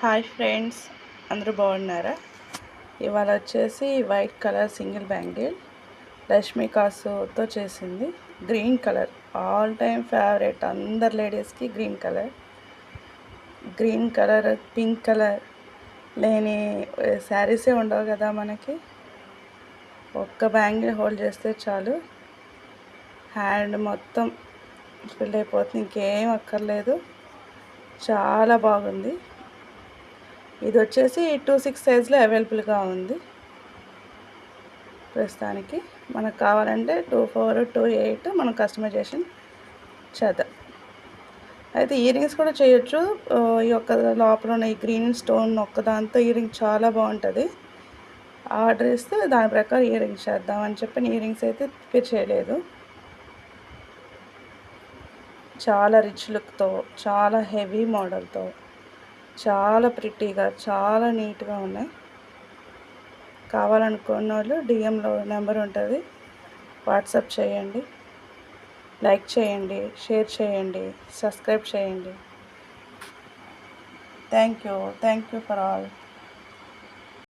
Hi friends, అందరూ బాగున్నారా? ఇవాళ వచ్చేసి white colour single bangle Rashmi కాసుతో చేసింది. Green colour all time favourite అందరు లేడీస్కి. గ్రీన్ కలర్ పింక్ కలర్ లేని శారీసే ఉండవు కదా మనకి. ఒక్క బ్యాంగిల్ హోల్డ్ చేస్తే చాలు, హ్యాండ్ మొత్తం ఫిల్ అయిపోతుంది, ఇంకేం అక్కర్లేదు. చాలా బాగుంది. ఇది వచ్చేసి 2-6 సైజులో అవైలబుల్గా ఉంది ప్రస్తుతానికి. మనకు కావాలంటే 2-4, 2-8 మనం కస్టమైజేషన్ చేద్దాం. అయితే ఇయర్ రింగ్స్ కూడా చేయొచ్చు. ఈ యొక్క లోపల ఉన్న ఈ గ్రీన్ స్టోన్ ఒక్కదాంతో ఇయర్ రింగ్ చాలా బాగుంటుంది. ఆర్డర్ ఇస్తే దాని ప్రకారం ఇయర్ రింగ్స్ చేద్దామని చెప్పి ఇయర్ రింగ్స్ అయితే ప్రిపేర్ చేయలేదు. చాలా రిచ్ లుక్తో, చాలా హెవీ మోడల్తో, చాలా ప్రిటీగా, చాలా నీట్గా ఉన్నాయి. కావాలనుకున్న వాళ్ళు డిఎంలో నెంబర్ ఉంటుంది, వాట్సాప్ చేయండి. లైక్ చేయండి, షేర్ చేయండి, సబ్స్క్రైబ్ చేయండి. Thank you for all.